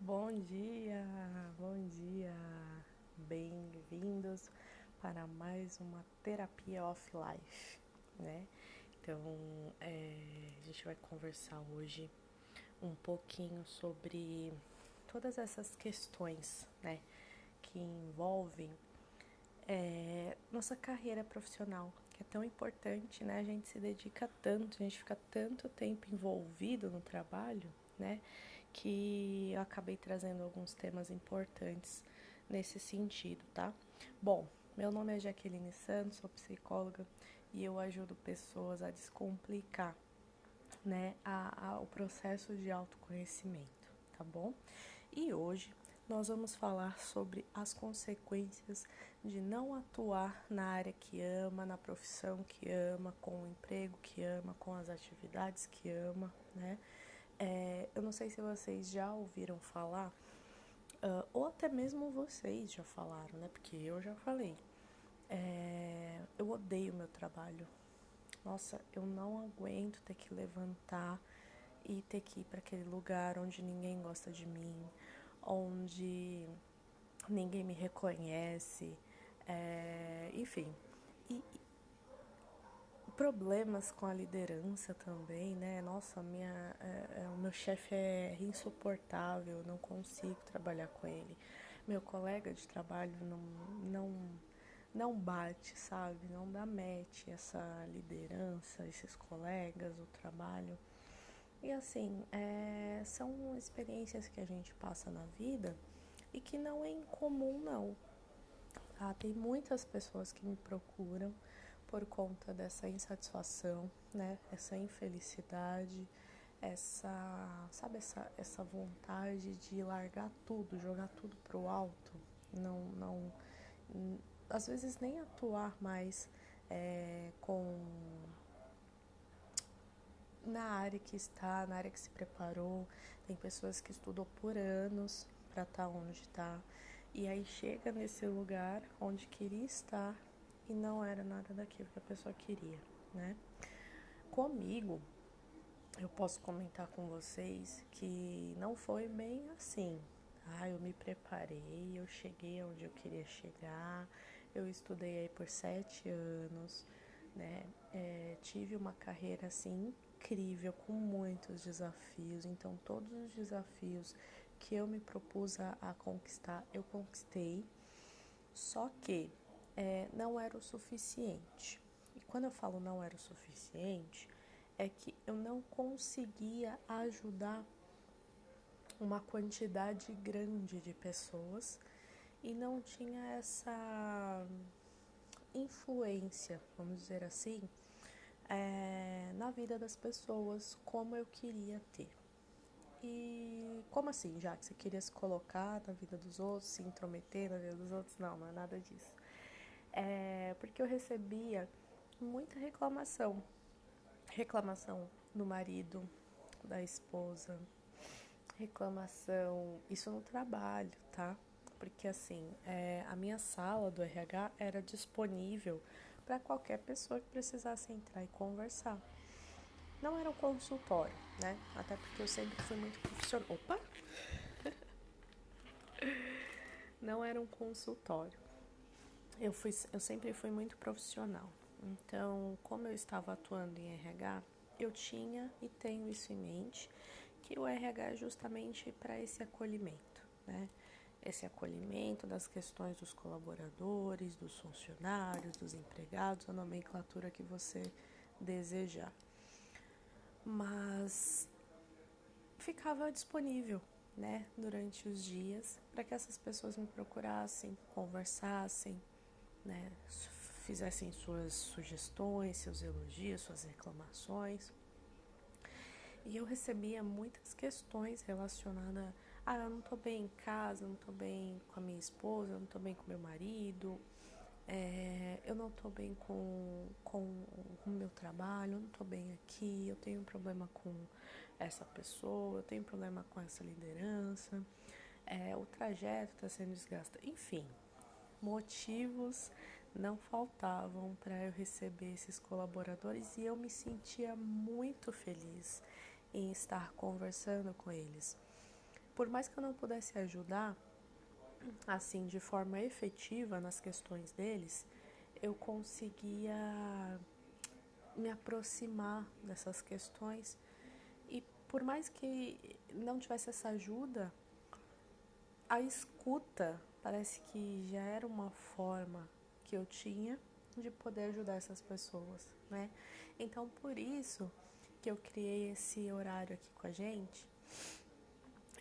Bom dia, bem-vindos para mais uma terapia off-life, né? Então, a gente vai conversar hoje um pouquinho sobre todas essas questões, né, que envolvem nossa carreira profissional, que é tão importante, né? A gente se dedica tanto, a gente fica tanto tempo envolvido no trabalho, né? Que eu acabei trazendo alguns temas importantes nesse sentido, tá? Bom, meu nome é Jaqueline Santos, sou psicóloga e eu ajudo pessoas a descomplicar, né, o processo de autoconhecimento, tá bom? E hoje nós vamos falar sobre as consequências de não atuar na área que ama, na profissão que ama, com o emprego que ama, com as atividades que ama, né? Eu não sei se vocês já ouviram falar, ou até mesmo vocês já falaram, né? Porque eu já falei. Eu odeio meu trabalho. Nossa, eu não aguento ter que levantar e ter que ir para aquele lugar onde ninguém gosta de mim, onde ninguém me reconhece, enfim. E problemas com a liderança também, né? Nossa, o meu chefe é insuportável, não consigo trabalhar com ele. Meu colega de trabalho não bate, sabe? Não dá match essa liderança, esses colegas, o trabalho. E assim, são experiências que a gente passa na vida e que não é incomum, não. Tem muitas pessoas que me procuram por conta dessa insatisfação, né? Essa infelicidade, essa vontade de largar tudo, jogar tudo pro alto, não, às vezes nem atuar mais com na área que está, na área que se preparou. Tem pessoas que estudou por anos para estar onde está e aí chega nesse lugar onde queria estar e não era nada daquilo que a pessoa queria, né? Comigo, eu posso comentar com vocês que não foi bem assim. Eu me preparei, eu cheguei onde eu queria chegar, eu estudei aí por 7 anos, né? Tive uma carreira assim incrível, com muitos desafios. Então, todos os desafios que eu me propus a conquistar, eu conquistei. Só que não era o suficiente. E quando eu falo não era o suficiente, é que eu não conseguia ajudar uma quantidade grande de pessoas e não tinha essa influência, vamos dizer assim, na vida das pessoas como eu queria ter. E como assim, já que você queria se colocar na vida dos outros, se intrometer na vida dos outros? Não é nada disso. Porque eu recebia muita reclamação. Reclamação do marido, da esposa, reclamação, isso no trabalho, tá? Porque assim, a minha sala do RH era disponível para qualquer pessoa que precisasse entrar e conversar. Não era um consultório, né? Até porque eu sempre fui muito profissional. Opa! Não era um consultório. Eu sempre fui muito profissional. Então, como eu estava atuando em RH, eu tinha e tenho isso em mente, que o RH é justamente para esse acolhimento, né? Esse acolhimento das questões dos colaboradores, dos funcionários, dos empregados, a nomenclatura que você desejar. Mas ficava disponível, né, durante os dias para que essas pessoas me procurassem, conversassem, né, fizessem suas sugestões, seus elogios, suas reclamações. E eu recebia muitas questões relacionadas a eu não tô bem em casa, eu não tô bem com a minha esposa, eu não tô bem com meu marido, eu não tô bem com o meu trabalho, eu não tô bem aqui, eu tenho um problema com essa pessoa, eu tenho um problema com essa liderança, o trajeto está sendo desgastado, enfim, motivos não faltavam para eu receber esses colaboradores e eu me sentia muito feliz em estar conversando com eles. por mais que eu não pudesse ajudar, assim, de forma efetiva nas questões deles, eu conseguia me aproximar dessas questões e por mais que não tivesse essa ajuda, a escuta parece que já era uma forma que eu tinha de poder ajudar essas pessoas, né? Então, por isso que eu criei esse horário aqui com a gente.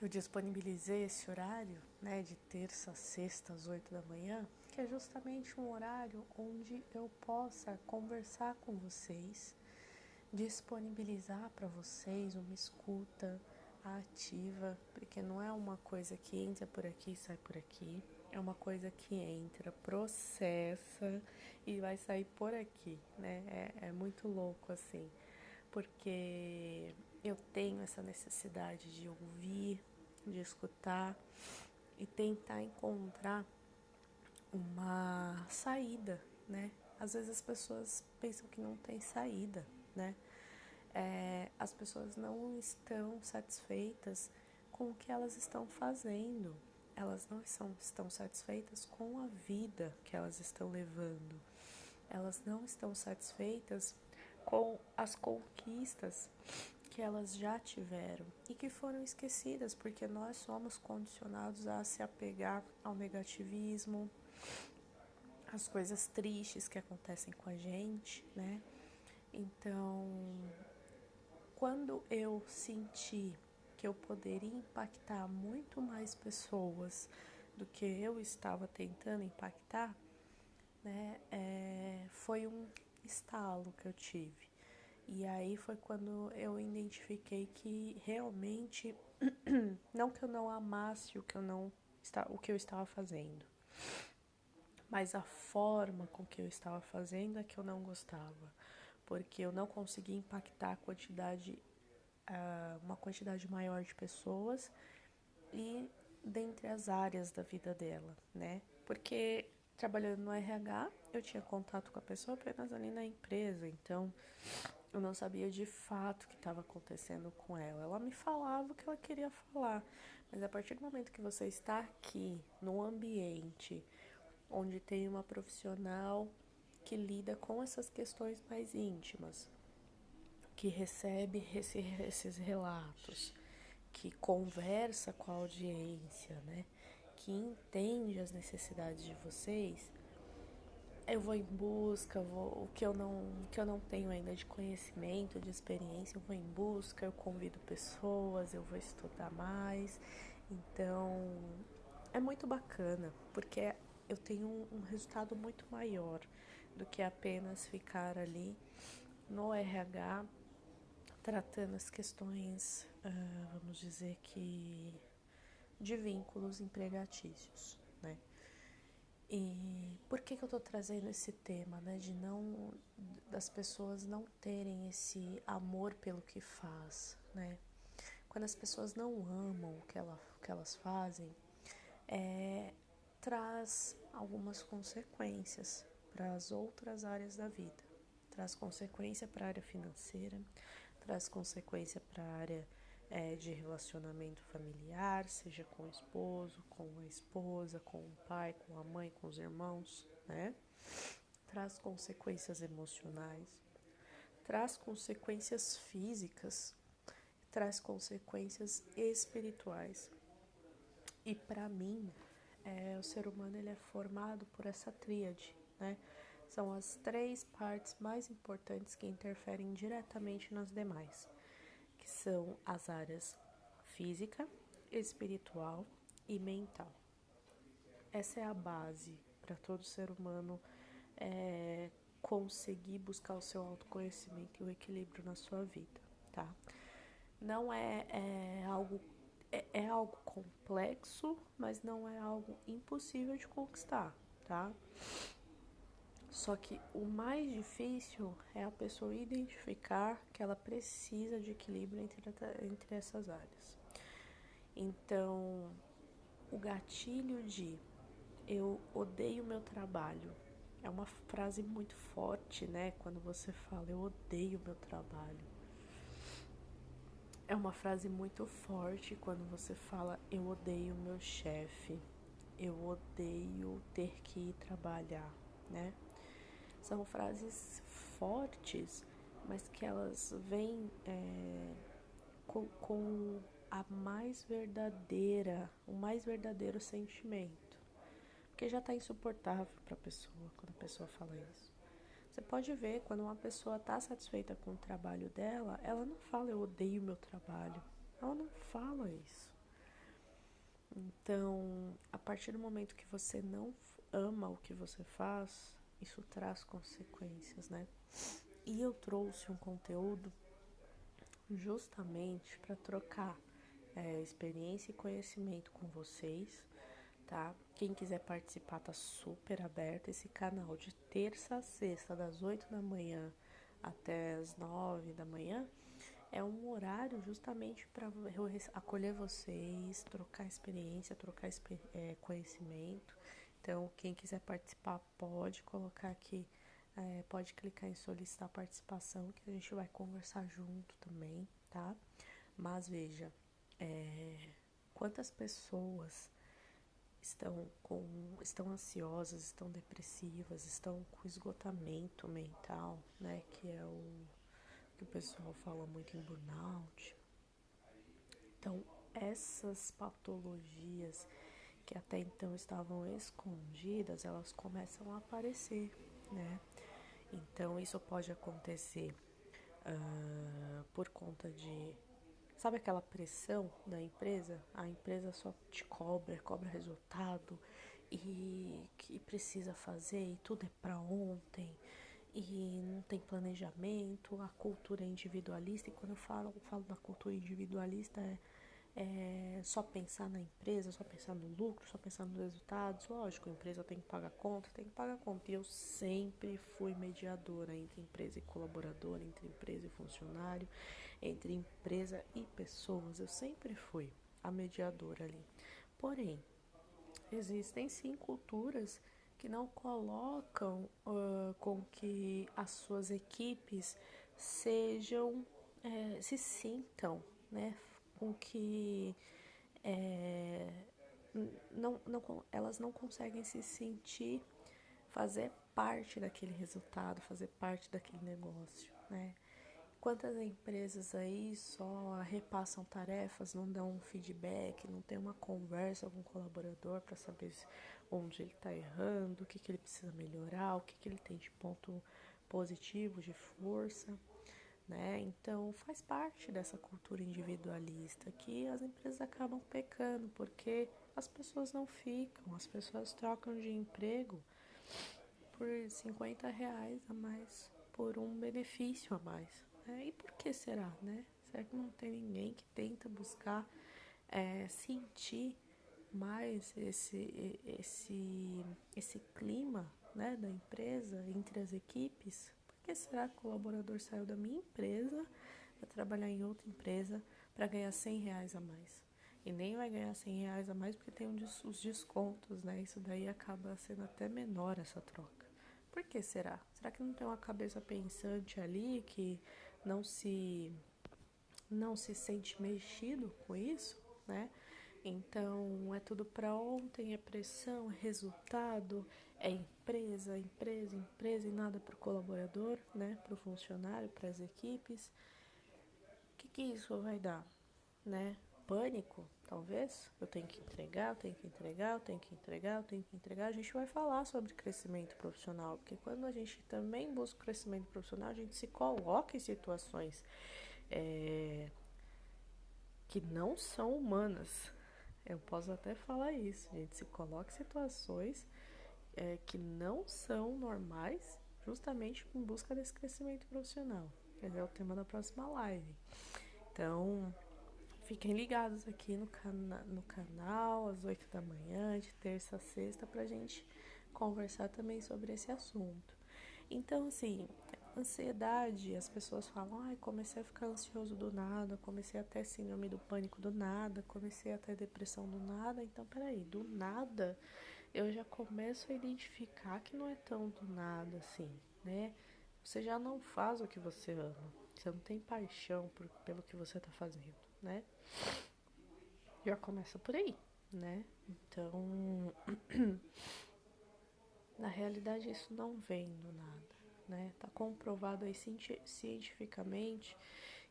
Eu disponibilizei esse horário, né, de terça a sexta às 8 da manhã, que é justamente um horário onde eu possa conversar com vocês, disponibilizar para vocês uma escuta ativa, porque não é uma coisa que entra por aqui e sai por aqui, é uma coisa que entra, processa e vai sair por aqui, né? É muito louco assim, porque eu tenho essa necessidade de ouvir, de escutar e tentar encontrar uma saída, né? Às vezes as pessoas pensam que não tem saída, né? As pessoas não estão satisfeitas com o que elas estão fazendo. Elas não estão satisfeitas com a vida que elas estão levando. Elas não estão satisfeitas com as conquistas que elas já tiveram e que foram esquecidas, porque nós somos condicionados a se apegar ao negativismo, às coisas tristes que acontecem com a gente, né? Então, quando eu senti que eu poderia impactar muito mais pessoas do que eu estava tentando impactar, né, foi um estalo que eu tive. E aí foi quando eu identifiquei que realmente, não que eu não amasse o que eu estava fazendo, mas a forma com que eu estava fazendo é que eu não gostava, porque eu não conseguia impactar uma quantidade maior de pessoas e dentre as áreas da vida dela, né? Porque trabalhando no RH, eu tinha contato com a pessoa apenas ali na empresa, então eu não sabia de fato o que estava acontecendo com ela. Ela me falava o que ela queria falar, mas a partir do momento que você está aqui, num ambiente onde tem uma profissional que lida com essas questões mais íntimas, que recebe esses relatos, que conversa com a audiência, né? Que entende as necessidades de vocês, eu vou em busca, o que eu não tenho ainda de conhecimento, de experiência, eu vou em busca, eu convido pessoas, eu vou estudar mais. Então, é muito bacana, porque eu tenho um resultado muito maior do que apenas ficar ali no RH tratando as questões, vamos dizer que de vínculos empregatícios, né? E por que eu tô trazendo esse tema, né? Das pessoas não terem esse amor pelo que faz, né? Quando as pessoas não amam o que elas fazem, traz algumas consequências para as outras áreas da vida. Traz consequência para a área financeira, traz consequência para a área de relacionamento familiar, seja com o esposo, com a esposa, com o pai, com a mãe, com os irmãos, né? Traz consequências emocionais, traz consequências físicas, traz consequências espirituais. E para mim, o ser humano ele é formado por essa tríade, né? São as três partes mais importantes que interferem diretamente nas demais, que são as áreas física, espiritual e mental. Essa é a base para todo ser humano conseguir buscar o seu autoconhecimento e o equilíbrio na sua vida, tá? Não é algo complexo, mas não é algo impossível de conquistar, tá? Só que o mais difícil é a pessoa identificar que ela precisa de equilíbrio entre essas áreas. Então, o gatilho de eu odeio meu trabalho é uma frase muito forte, né? Quando você fala eu odeio meu trabalho. É uma frase muito forte quando você fala: eu odeio meu chefe, eu odeio ter que ir trabalhar, né? São frases fortes, mas que elas vêm com a mais verdadeira, o mais verdadeiro sentimento. Porque já está insuportável para a pessoa quando a pessoa fala isso. Você pode ver, quando uma pessoa está satisfeita com o trabalho dela, ela não fala eu odeio meu trabalho. Ela não fala isso. Então, a partir do momento que você não ama o que você faz, isso traz consequências, né? E eu trouxe um conteúdo justamente para trocar experiência e conhecimento com vocês, tá? Quem quiser participar tá super aberto. Esse canal de terça a sexta, das 8 da manhã até as 9 da manhã, é um horário justamente para eu acolher vocês, trocar experiência, trocar conhecimento. Então, quem quiser participar pode colocar aqui, pode clicar em solicitar participação, que a gente vai conversar junto também, tá? Mas veja, quantas pessoas estão ansiosas, estão depressivas, estão com esgotamento mental, né? Que é o que o pessoal fala muito em burnout. Então, essas patologias que até então estavam escondidas, elas começam a aparecer, né? Então, isso pode acontecer por conta de... Sabe aquela pressão da empresa? A empresa só te cobra resultado e que precisa fazer e tudo é para ontem e não tem planejamento, a cultura é individualista. E quando eu falo da cultura individualista, só pensar na empresa, só pensar no lucro, só pensar nos resultados. Lógico, a empresa tem que pagar conta, tem que pagar conta. E eu sempre fui mediadora entre empresa e colaborador, entre empresa e funcionário, entre empresa e pessoas. Eu sempre fui a mediadora ali. Porém, existem sim culturas que não colocam com que as suas equipes sejam, se sintam, né, com que elas não conseguem se sentir, fazer parte daquele resultado, fazer parte daquele negócio, né? Quantas empresas aí só repassam tarefas, não dão um feedback, não tem uma conversa com o colaborador para saber onde ele está errando, o que ele precisa melhorar, o que ele tem de ponto positivo, de força, né? Então faz parte dessa cultura individualista que as empresas acabam pecando, porque as pessoas não ficam, as pessoas trocam de emprego por R$ 50 a mais, por um benefício a mais. E por que será, né? Será que não tem ninguém que tenta buscar sentir mais esse clima, né, da empresa, entre as equipes? Por que será que o colaborador saiu da minha empresa para trabalhar em outra empresa para ganhar R$ 100 a mais? E nem vai ganhar R$ 100 a mais porque tem os descontos, né? Isso daí acaba sendo até menor essa troca. Por que será? Será que não tem uma cabeça pensante ali que não se, não se sente mexido com isso, né? Então, é tudo para ontem, é pressão, é resultado, é empresa, empresa, empresa e nada para o colaborador, né? Para o funcionário, para as equipes. O que isso vai dar, né? Pânico, talvez? Eu tenho que entregar, eu tenho que entregar, eu tenho que entregar, eu tenho que entregar. A gente vai falar sobre crescimento profissional, porque quando a gente também busca crescimento profissional, a gente se coloca em situações que não são humanas. Eu posso até falar isso, a gente se coloca em situações que não são normais, justamente em busca desse crescimento profissional. Esse é o tema da próxima live. Então, fiquem ligados aqui no canal, às 8 da manhã, de terça a sexta, pra gente conversar também sobre esse assunto. Então, assim, ansiedade, as pessoas falam, ai, comecei a ficar ansioso do nada, comecei a ter síndrome do pânico do nada, comecei a ter depressão do nada. Então, peraí, do nada eu já começo a identificar que não é tão do nada assim, né? Você já não faz o que você ama. você não tem paixão pelo que você tá fazendo, né? Já começa por aí, né? Então, na realidade, isso não vem do nada, né? Tá comprovado aí cientificamente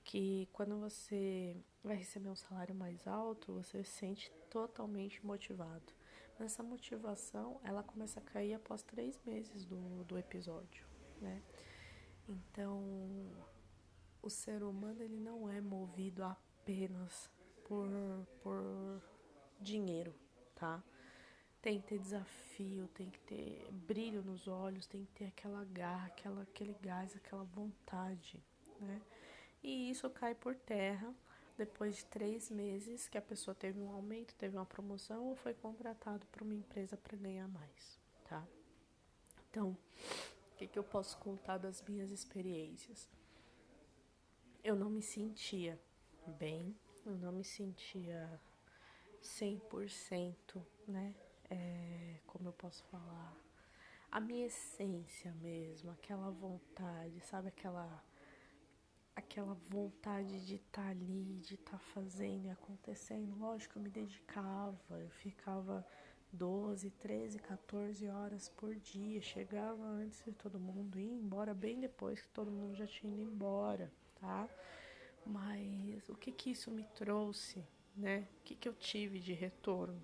que quando você vai receber um salário mais alto, você se sente totalmente motivado. Mas essa motivação, ela começa a cair após 3 meses do episódio, né? Então, o ser humano, ele não é movido apenas por dinheiro, tá? Tem que ter desafio, tem que ter brilho nos olhos, tem que ter aquela garra, aquele gás, aquela vontade, né? E isso cai por terra depois de 3 meses que a pessoa teve um aumento, teve uma promoção ou foi contratado por uma empresa para ganhar mais, tá? Então, o que eu posso contar das minhas experiências? Eu não me sentia bem, eu não me sentia 100%, né? Como eu posso falar? A minha essência mesmo, aquela vontade, sabe? Aquela vontade de estar ali, de estar fazendo e acontecendo. Lógico, eu me dedicava, eu ficava 12, 13, 14 horas por dia. Chegava antes de todo mundo ir embora, bem depois que todo mundo já tinha ido embora, tá? Mas o que que isso me trouxe, né? O que que eu tive de retorno?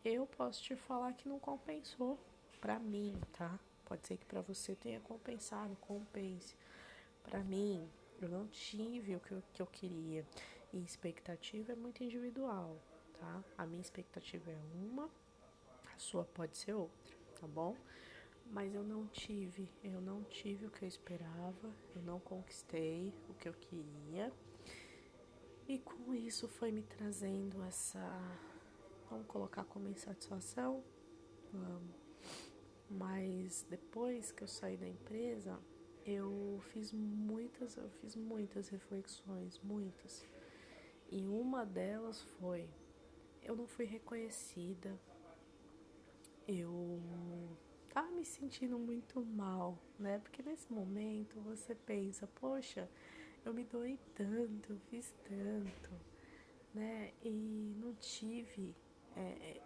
Eu posso te falar que não compensou pra mim, tá? Pode ser que pra você tenha compensado, compense. Pra mim, eu não tive o que eu queria. E expectativa é muito individual, tá? A minha expectativa é uma, a sua pode ser outra, tá bom? Mas eu não tive o que eu esperava, eu não conquistei o que eu queria. E com isso foi me trazendo essa, vamos colocar como insatisfação, vamos. Mas depois que eu saí da empresa, eu fiz muitas reflexões, muitas. E uma delas foi, eu não fui reconhecida, eu tava me sentindo muito mal, né? Porque nesse momento você pensa, poxa, eu me doei tanto, eu fiz tanto, né? E não tive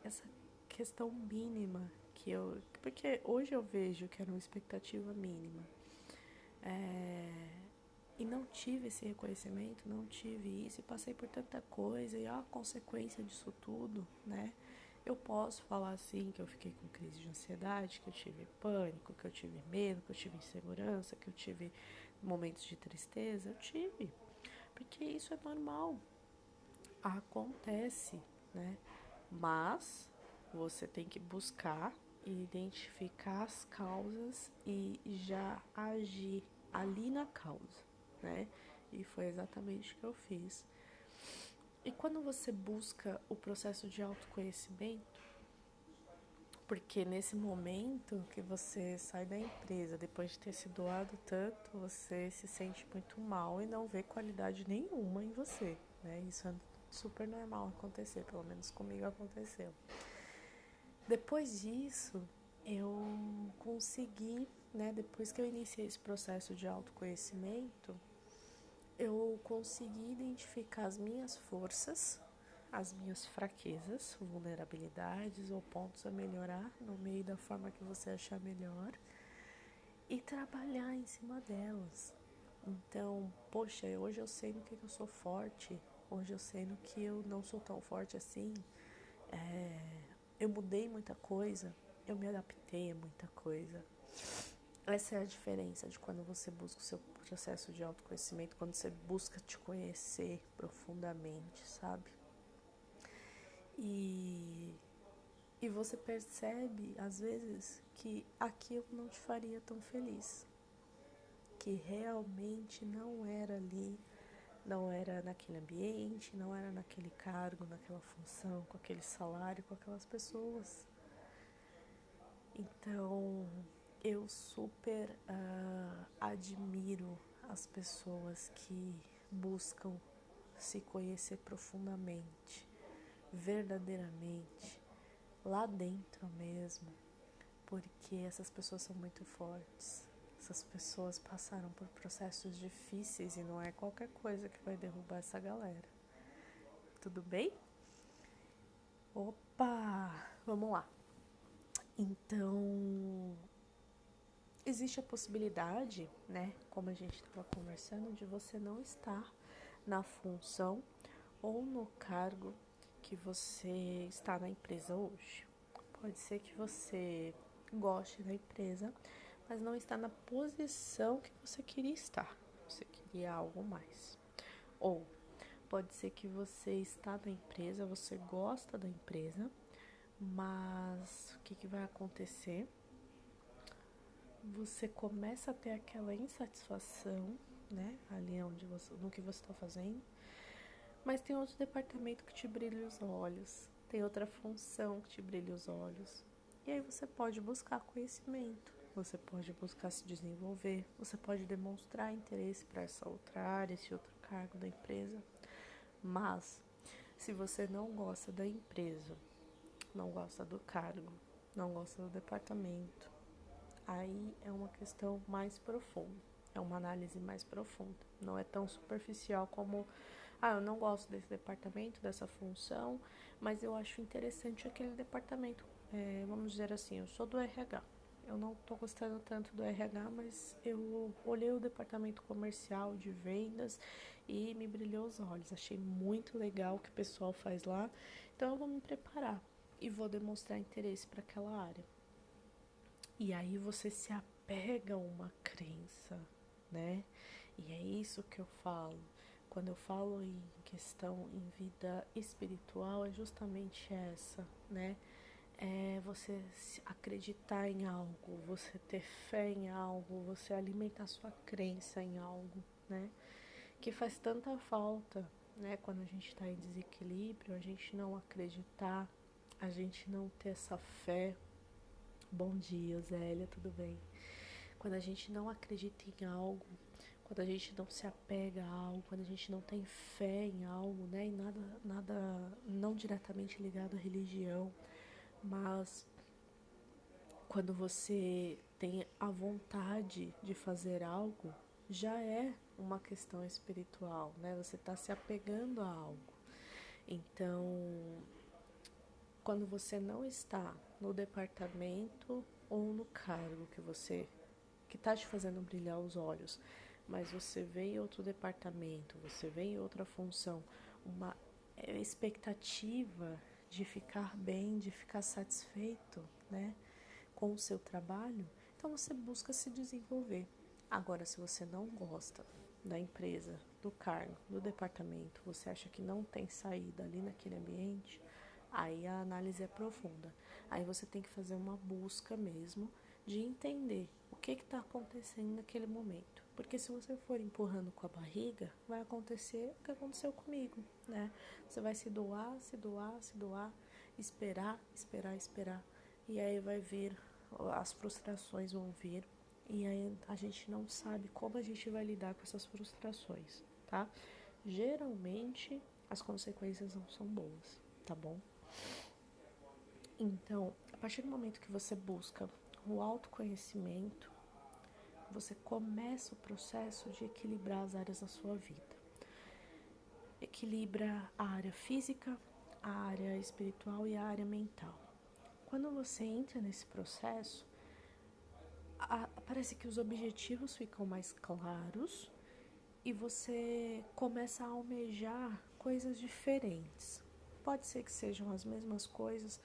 essa questão mínima que eu... Porque hoje eu vejo que era uma expectativa mínima. E não tive esse reconhecimento, não tive isso, e passei por tanta coisa, e a consequência disso tudo, né? Eu posso falar assim que eu fiquei com crise de ansiedade, que eu tive pânico, que eu tive medo, que eu tive insegurança, que eu tive momentos de tristeza, eu tive, porque isso é normal, acontece, né? Mas você tem que buscar e identificar as causas e já agir ali na causa, né? E foi exatamente o que eu fiz. E quando você busca o processo de autoconhecimento, porque nesse momento que você sai da empresa, depois de ter se doado tanto, você se sente muito mal e não vê qualidade nenhuma em você, né? Isso é super normal acontecer, pelo menos comigo aconteceu. Depois disso, eu consegui, né? Depois que eu iniciei esse processo de autoconhecimento, eu consegui identificar as minhas forças, as minhas fraquezas, vulnerabilidades ou pontos a melhorar no meio da forma que você achar melhor e trabalhar em cima delas. Então, poxa, hoje eu sei no que eu sou forte, hoje eu sei no que eu não sou tão forte assim. Eu mudei muita coisa, eu me adaptei a muita coisa. Essa é a diferença de quando você busca o seu processo de autoconhecimento, quando você busca te conhecer profundamente, sabe? E, e você percebe, às vezes, que aquilo não te faria tão feliz. Que realmente não era ali, não era naquele ambiente, não era naquele cargo, naquela função, com aquele salário, com aquelas pessoas. Então, eu super admiro as pessoas que buscam se conhecer profundamente, verdadeiramente, lá dentro mesmo, porque essas pessoas são muito fortes, Essas pessoas passaram por processos difíceis e não é qualquer coisa que vai derrubar essa galera. Tudo bem? Opa! Vamos lá. Então, existe a possibilidade, né, como a gente estava conversando, de você não estar na função ou no cargo que você está na empresa hoje. Pode ser que você goste da empresa, mas não está na posição que você queria estar. Você queria algo mais. Ou pode ser que você está na empresa, você gosta da empresa, mas o que vai acontecer? Você começa a ter aquela insatisfação, né, ali no que você está fazendo, mas tem outro departamento que te brilha os olhos, tem outra função que te brilha os olhos. E aí você pode buscar conhecimento, você pode buscar se desenvolver, você pode demonstrar interesse para essa outra área, esse outro cargo da empresa. Mas, se você não gosta da empresa, não gosta do cargo, não gosta do departamento, aí é uma questão mais profunda, é uma análise mais profunda. Não é tão superficial como, eu não gosto desse departamento, dessa função, mas eu acho interessante aquele departamento. Vamos dizer assim, eu sou do RH. Eu não estou gostando tanto do RH, mas eu olhei o departamento comercial de vendas e me brilhou os olhos. Achei muito legal o que o pessoal faz lá, então eu vou me preparar e vou demonstrar interesse para aquela área. E aí você se apega a uma crença, né? E é isso que eu falo. Quando eu falo em questão em vida espiritual, é justamente essa, né? É você acreditar em algo, você ter fé em algo, você alimentar sua crença em algo, né? Que faz tanta falta, né? Quando a gente está em desequilíbrio, a gente não acreditar, a gente não ter essa fé. Bom dia, Zélia, tudo bem? Quando a gente não acredita em algo, quando a gente não se apega a algo, quando a gente não tem fé em algo, né? E nada não diretamente ligado à religião, mas quando você tem a vontade de fazer algo, já é uma questão espiritual, né? Você está se apegando a algo. Então, quando você não está no departamento ou no cargo que está te fazendo brilhar os olhos, mas você vê em outro departamento, você vê em outra função, uma expectativa de ficar bem, de ficar satisfeito, né, com o seu trabalho, então você busca se desenvolver. Agora, se você não gosta da empresa, do cargo, do departamento, você acha que não tem saída ali naquele ambiente, aí a análise é profunda. Aí você tem que fazer uma busca mesmo de entender o que está acontecendo naquele momento. Porque se você for empurrando com a barriga, vai acontecer o que aconteceu comigo, né? Você vai se doar, se doar, se doar, esperar, esperar, esperar. E aí vai vir, as frustrações vão vir. E aí a gente não sabe como a gente vai lidar com essas frustrações, tá? Geralmente as consequências não são boas, tá bom? Então, a partir do momento que você busca o autoconhecimento, você começa o processo de equilibrar as áreas da sua vida. Equilibra a área física, a área espiritual e a área mental. Quando você entra nesse processo, parece que os objetivos ficam mais claros e você começa a almejar coisas diferentes. Pode ser que sejam as mesmas coisas,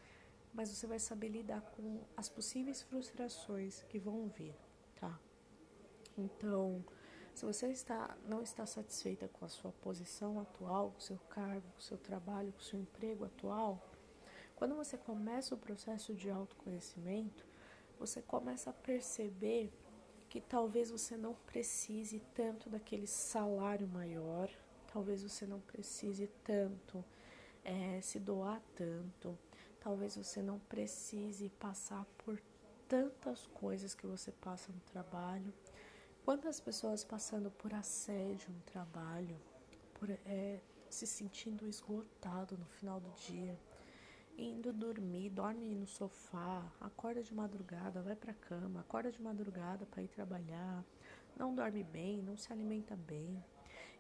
mas você vai saber lidar com as possíveis frustrações que vão vir, tá? Então, se você não está satisfeita com a sua posição atual, com o seu cargo, com o seu trabalho, com o seu emprego atual, quando você começa o processo de autoconhecimento, você começa a perceber que talvez você não precise tanto daquele salário maior, talvez você não precise tanto se doar tanto, talvez você não precise passar por tantas coisas que você passa no trabalho. Quantas pessoas passando por assédio no trabalho, por se sentindo esgotado no final do dia, indo dormir, dorme no sofá, acorda de madrugada, vai pra cama, acorda de madrugada para ir trabalhar, não dorme bem, não se alimenta bem.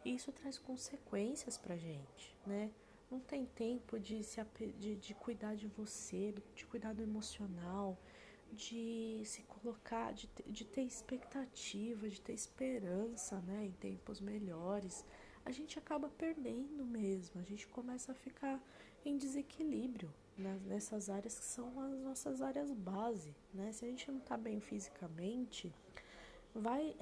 E isso traz consequências pra gente, né? Não tem tempo de cuidar de você, de cuidar do emocional, de se colocar, de ter expectativa, de ter esperança, né, em tempos melhores. A gente acaba perdendo mesmo, a gente começa a ficar em desequilíbrio, né, nessas áreas que são as nossas áreas base, né? Se a gente não está bem fisicamente, vai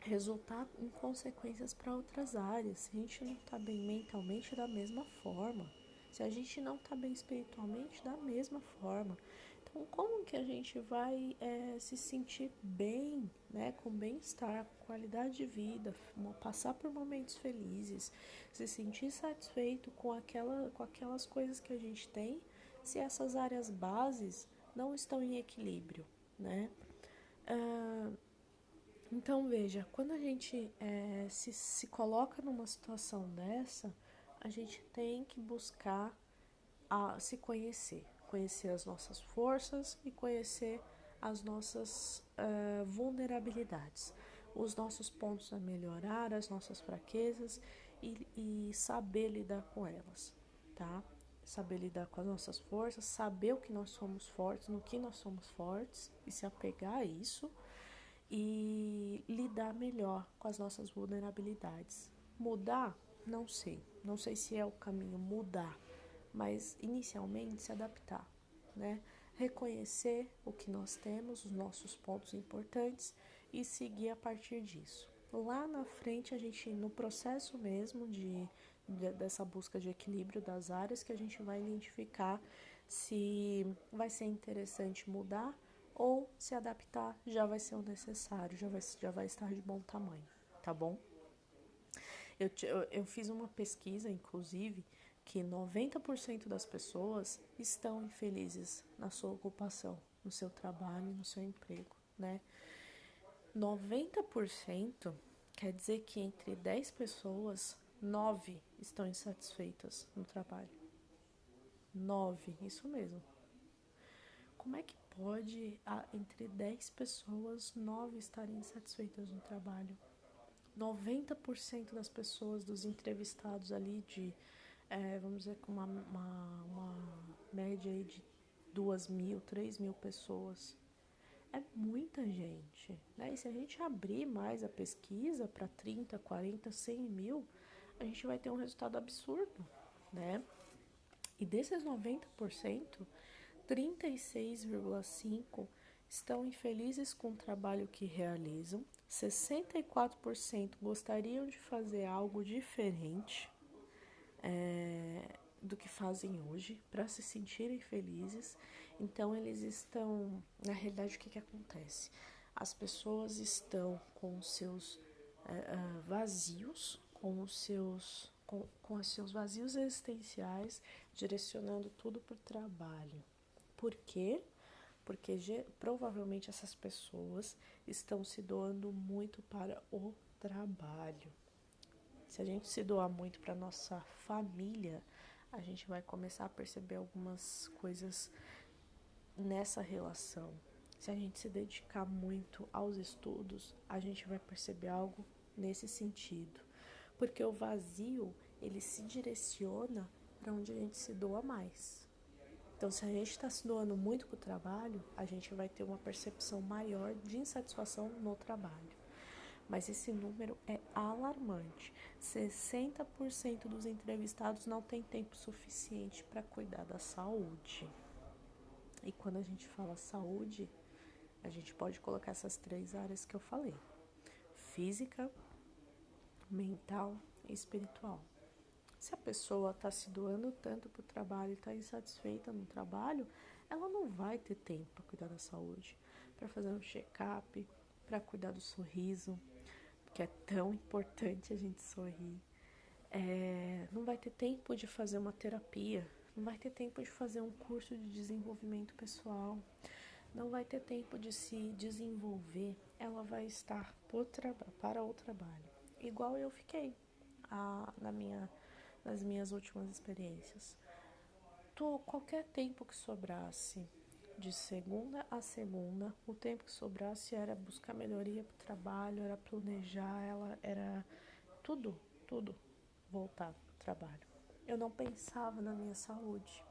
resultar em consequências para outras áreas. Se a gente não está bem mentalmente, da mesma forma. Se a gente não está bem espiritualmente, da mesma forma. Então, como que a gente vai se sentir bem, né, com bem-estar, com qualidade de vida, passar por momentos felizes, se sentir satisfeito com aquelas coisas que a gente tem, se essas áreas bases não estão em equilíbrio, né? Então, veja, quando a gente se coloca numa situação dessa, a gente tem que buscar se conhecer, conhecer as nossas forças e conhecer as nossas vulnerabilidades, os nossos pontos a melhorar, as nossas fraquezas e saber lidar com elas, tá? Saber lidar com as nossas forças, saber o que nós somos fortes, no que nós somos fortes e se apegar a isso e lidar melhor com as nossas vulnerabilidades. Mudar? Não sei. Não sei se é o caminho mudar, mas inicialmente se adaptar, né? Reconhecer o que nós temos, os nossos pontos importantes e seguir a partir disso. Lá na frente, a gente, no processo mesmo dessa busca de equilíbrio das áreas, que a gente vai identificar se vai ser interessante mudar ou se adaptar já vai ser o necessário, já vai estar de bom tamanho, tá bom? Eu fiz uma pesquisa, inclusive, que 90% das pessoas estão infelizes na sua ocupação, no seu trabalho, no seu emprego, né? 90% quer dizer que entre 10 pessoas, 9 estão insatisfeitas no trabalho. 9, isso mesmo. Como é que pode, entre 10 pessoas, 9 estarem insatisfeitas no trabalho? 90% das pessoas, dos entrevistados ali vamos dizer, com uma média aí de 2.000, 3.000 pessoas. É muita gente, né? E se a gente abrir mais a pesquisa para 30, 40, 100 mil, a gente vai ter um resultado absurdo, né? E desses 90%, 36,5% estão infelizes com o trabalho que realizam, 64% gostariam de fazer algo diferente do que fazem hoje para se sentirem felizes. Então eles estão, na realidade, o que acontece? As pessoas estão com os seus vazios, com os seus vazios existenciais, direcionando tudo para o trabalho. Por quê? Porque provavelmente essas pessoas estão se doando muito para o trabalho. Se a gente se doar muito para nossa família, a gente vai começar a perceber algumas coisas nessa relação. Se a gente se dedicar muito aos estudos, a gente vai perceber algo nesse sentido. Porque o vazio, ele se direciona para onde a gente se doa mais. Então, se a gente está se doando muito para o trabalho, a gente vai ter uma percepção maior de insatisfação no trabalho. Mas esse número é alarmante. 60% dos entrevistados não tem tempo suficiente para cuidar da saúde. E quando a gente fala saúde, a gente pode colocar essas 3 áreas que eu falei: física, mental e espiritual. Se a pessoa está se doando tanto para o trabalho e está insatisfeita no trabalho, ela não vai ter tempo para cuidar da saúde, para fazer um check-up, para cuidar do sorriso, que é tão importante a gente sorrir. Não vai ter tempo de fazer uma terapia, não vai ter tempo de fazer um curso de desenvolvimento pessoal, não vai ter tempo de se desenvolver. Ela vai estar para o trabalho, igual eu fiquei nas minhas últimas experiências. qualquer tempo que sobrasse, de segunda a segunda, o tempo que sobrasse era buscar melhoria para o trabalho, era planejar, era tudo, tudo voltado para o trabalho. Eu não pensava na minha saúde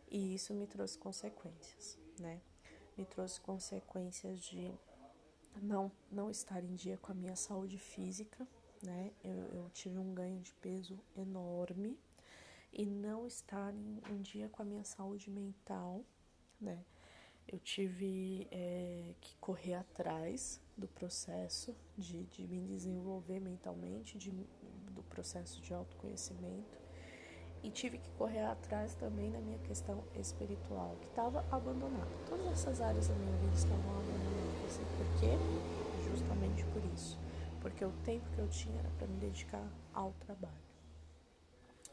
e isso me trouxe consequências, né? Me trouxe consequências de não estar em dia com a minha saúde física, né? Eu tive um ganho de peso enorme e não estar em dia com a minha saúde mental, né? Eu tive que correr atrás do processo de me desenvolver mentalmente, do processo de autoconhecimento. E tive que correr atrás também da minha questão espiritual, que estava abandonada. Todas essas áreas da minha vida estavam abandonadas. E por quê? Justamente por isso. Porque o tempo que eu tinha era para me dedicar ao trabalho.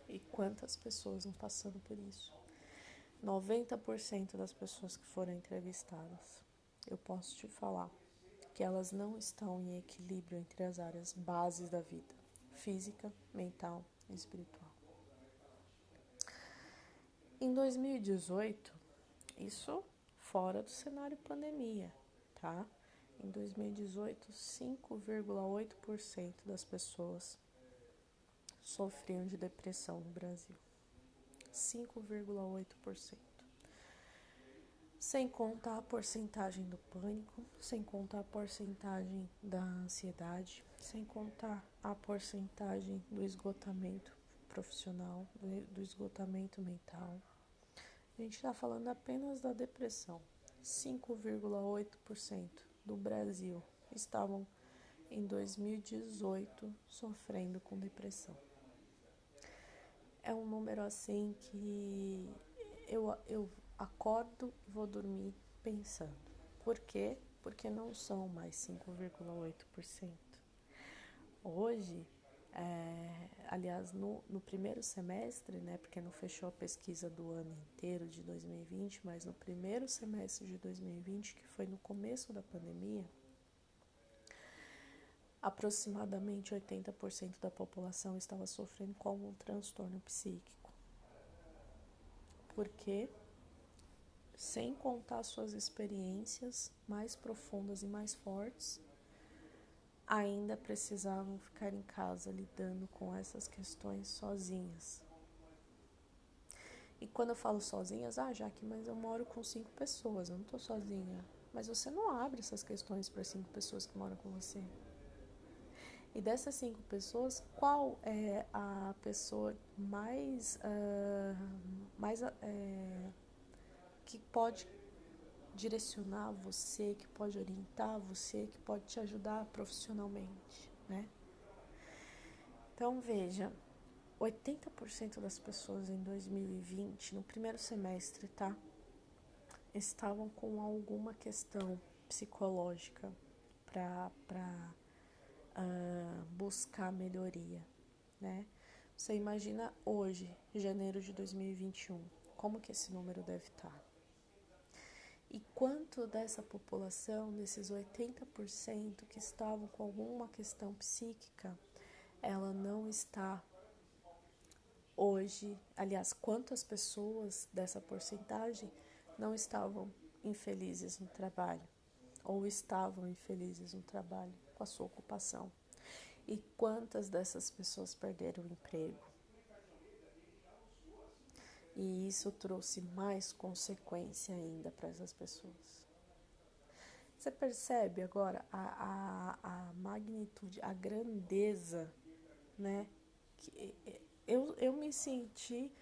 E quantas pessoas não passando por isso? 90% das pessoas que foram entrevistadas, eu posso te falar que elas não estão em equilíbrio entre as áreas bases da vida, física, mental e espiritual. Em 2018, isso fora do cenário pandemia, tá? Em 2018, 5,8% das pessoas sofriam de depressão no Brasil. 5,8%. Sem contar a porcentagem do pânico, sem contar a porcentagem da ansiedade, sem contar a porcentagem do esgotamento profissional, do esgotamento mental. A gente está falando apenas da depressão. 5,8% do Brasil estavam em 2018 sofrendo com depressão. É um número assim que eu acordo e vou dormir pensando. Por quê? Porque não são mais 5,8%. Hoje, aliás, no primeiro semestre, né, porque não fechou a pesquisa do ano inteiro de 2020, mas no primeiro semestre de 2020, que foi no começo da pandemia, aproximadamente 80% da população estava sofrendo com um transtorno psíquico. Por quê? Sem contar suas experiências mais profundas e mais fortes, ainda precisavam ficar em casa lidando com essas questões sozinhas. E quando eu falo sozinhas, Jaque, mas eu moro com 5 pessoas, eu não tô sozinha. Mas você não abre essas questões para 5 pessoas que moram com você. E dessas 5 pessoas, qual é a pessoa que pode direcionar você, que pode orientar você, que pode te ajudar profissionalmente, né? Então, veja, 80% das pessoas em 2020, no primeiro semestre, tá? Estavam com alguma questão psicológica para buscar melhoria, né? Você imagina hoje, janeiro de 2021, como que esse número deve estar? E quanto dessa população, desses 80% que estavam com alguma questão psíquica, ela não está hoje, aliás, quantas pessoas dessa porcentagem não estavam infelizes no trabalho, ou estavam infelizes no trabalho com a sua ocupação? E quantas dessas pessoas perderam o emprego? E isso trouxe mais consequência ainda para essas pessoas. Você percebe agora a magnitude, a grandeza, né? Que eu me senti,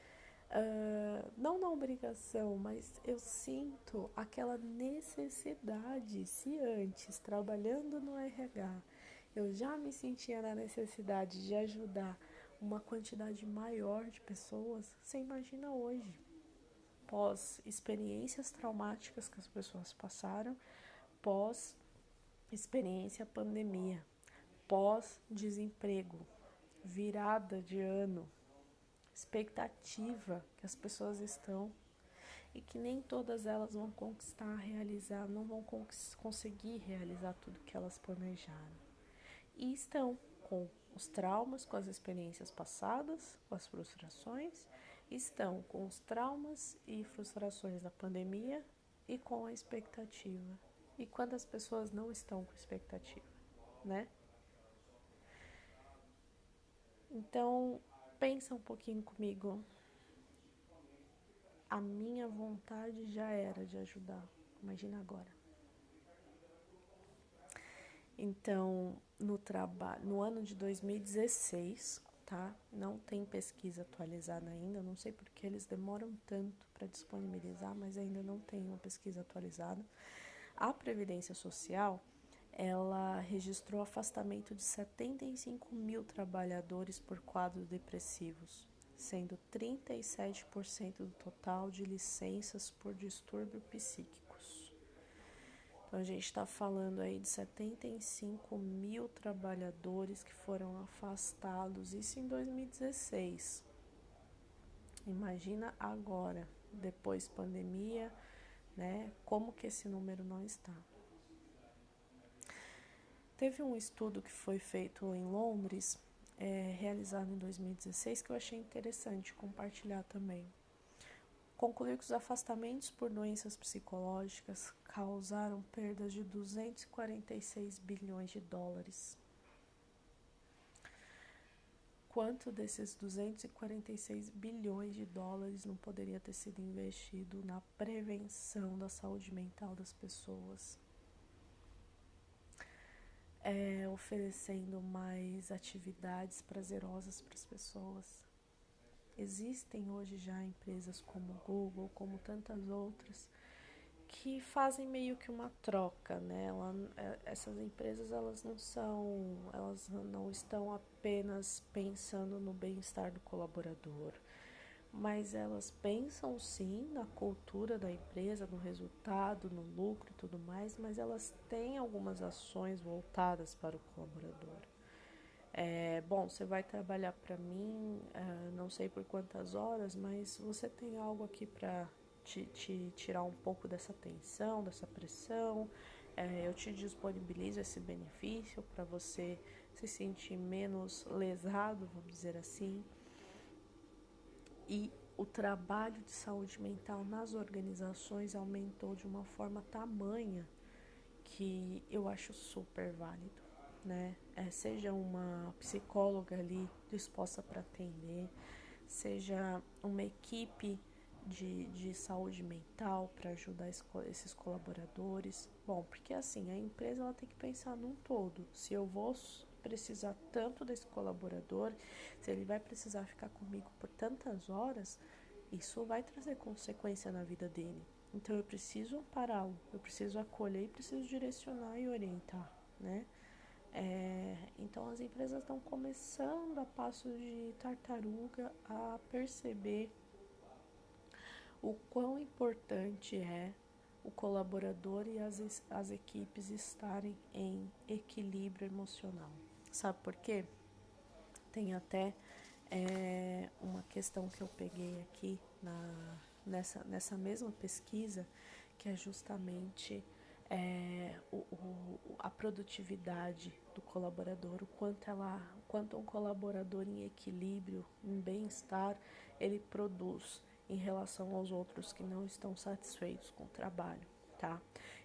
não na obrigação, mas eu sinto aquela necessidade. Se antes, trabalhando no RH, eu já me sentia na necessidade de ajudar uma quantidade maior de pessoas, você imagina hoje, pós experiências traumáticas que as pessoas passaram, pós experiência pandemia, pós desemprego, virada de ano, expectativa que as pessoas estão e que nem todas elas vão conquistar, realizar, não vão conseguir realizar tudo que elas planejaram. E estão com os traumas, com as experiências passadas, com as frustrações estão com os traumas e frustrações da pandemia e com a expectativa. E quantas pessoas não estão com expectativa, né? Então, pensa um pouquinho comigo. A minha vontade já era de ajudar. Imagina agora. Então, no ano de 2016, tá? Não tem pesquisa atualizada ainda. Eu não sei porque eles demoram tanto para disponibilizar, mas ainda não tem uma pesquisa atualizada. A Previdência Social, ela registrou afastamento de 75 mil trabalhadores por quadros depressivos, sendo 37% do total de licenças por distúrbio psíquicos. Então, a gente está falando aí de 75 mil trabalhadores que foram afastados, isso em 2016. Imagina agora, depois pandemia, né? Como que esse número não está? Teve um estudo que foi feito em Londres, realizado em 2016, que eu achei interessante compartilhar também. Concluiu que os afastamentos por doenças psicológicas causaram perdas de 246 bilhões de dólares. Quanto desses 246 bilhões de dólares não poderia ter sido investido na prevenção da saúde mental das pessoas? Oferecendo mais atividades prazerosas para as pessoas. Existem hoje já empresas como o Google, como tantas outras, que fazem meio que uma troca, né? Essas empresas elas não estão apenas pensando no bem-estar do colaborador, mas elas pensam sim na cultura da empresa, no resultado, no lucro e tudo mais, mas elas têm algumas ações voltadas para o colaborador. Bom, você vai trabalhar para mim, não sei por quantas horas, mas você tem algo aqui para te tirar um pouco dessa tensão, dessa pressão. Eu te disponibilizo esse benefício para você se sentir menos lesado, vamos dizer assim. E o trabalho de saúde mental nas organizações aumentou de uma forma tamanha que eu acho super válido, né? Seja uma psicóloga ali disposta para atender, seja uma equipe de saúde mental para ajudar esses colaboradores. Bom, porque assim, a empresa ela tem que pensar num todo. Se eu vou precisar tanto desse colaborador, se ele vai precisar ficar comigo por tantas horas, isso vai trazer consequência na vida dele. Então eu preciso ampará-lo, eu preciso acolher e preciso direcionar e orientar, né? Então as empresas estão começando a passos de tartaruga a perceber o quão importante é o colaborador e as equipes estarem em equilíbrio emocional. Sabe por quê? Tem até uma questão que eu peguei aqui nessa mesma pesquisa, que é justamente a produtividade do colaborador, o quanto um colaborador em equilíbrio, em bem-estar, ele produz em relação aos outros que não estão satisfeitos com o trabalho, tá?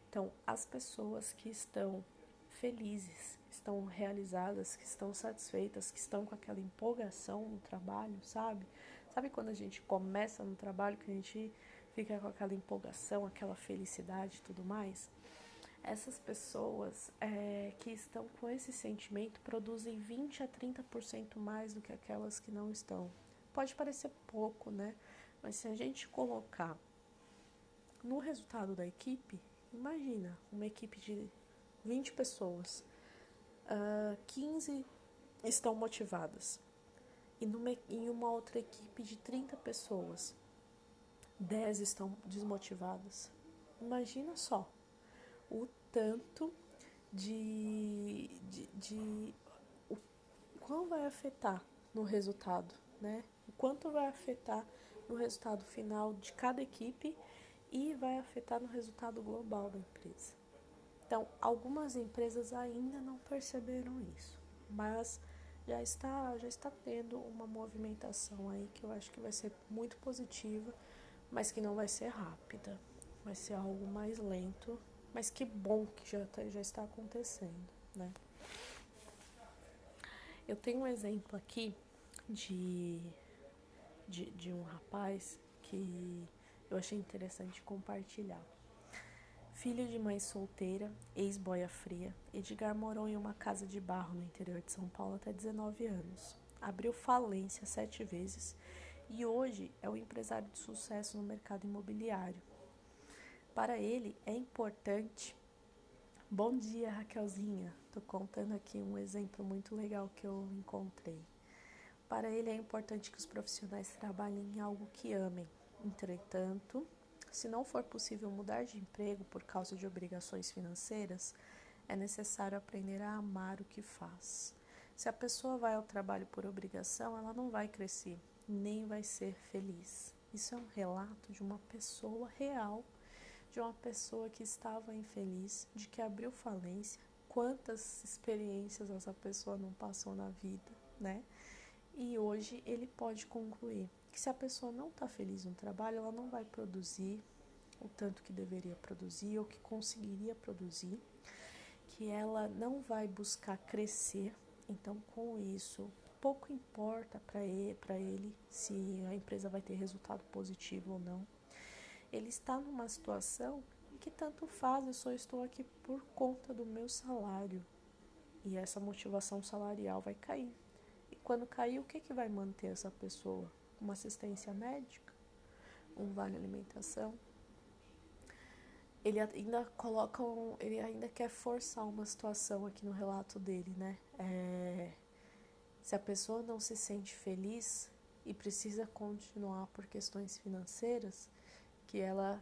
Então, as pessoas que estão felizes, estão realizadas, que estão satisfeitas, que estão com aquela empolgação no trabalho, sabe? Sabe quando a gente começa no trabalho, que a gente fica com aquela empolgação, aquela felicidade e tudo mais? Essas pessoas que estão com esse sentimento produzem 20 a 30% mais do que aquelas que não estão. Pode parecer pouco, né? Mas se a gente colocar no resultado da equipe, imagina uma equipe de 20 pessoas, 15 estão motivadas. E em uma outra equipe de 30 pessoas, 10 estão desmotivadas. Imagina só o tanto o quão vai afetar no resultado, né? O quanto vai afetar no resultado final de cada equipe e vai afetar no resultado global da empresa. Então, algumas empresas ainda não perceberam isso, mas já está tendo uma movimentação aí que eu acho que vai ser muito positiva, mas que não vai ser rápida. Vai ser algo mais lento, mas que bom que já está acontecendo, né? Eu tenho um exemplo aqui de, de um rapaz que eu achei interessante compartilhar. Filho de mãe solteira, ex-boia fria, Edgar morou em uma casa de barro no interior de São Paulo até 19 anos. Abriu falência 7 vezes e hoje é um empresário de sucesso no mercado imobiliário. Para ele é importante. Bom dia, Raquelzinha. Tô contando aqui um exemplo muito legal que eu encontrei. Para ele é importante que os profissionais trabalhem em algo que amem. Entretanto, se não for possível mudar de emprego por causa de obrigações financeiras, é necessário aprender a amar o que faz. Se a pessoa vai ao trabalho por obrigação, ela não vai crescer, nem vai ser feliz. Isso é um relato de uma pessoa real, de uma pessoa que estava infeliz, de que abriu falência. Quantas experiências essa pessoa não passou na vida, né? E hoje ele pode concluir que se a pessoa não está feliz no trabalho, ela não vai produzir o tanto que deveria produzir ou que conseguiria produzir, que ela não vai buscar crescer. Então, com isso, pouco importa para ele se a empresa vai ter resultado positivo ou não. Ele está numa situação em que tanto faz, eu só estou aqui por conta do meu salário. E essa motivação salarial vai cair. E quando cair, o que vai manter essa pessoa? Uma assistência médica? Um vale alimentação? Ele ainda ele ainda quer forçar uma situação aqui no relato dele, né? Se a pessoa não se sente feliz e precisa continuar por questões financeiras, que ela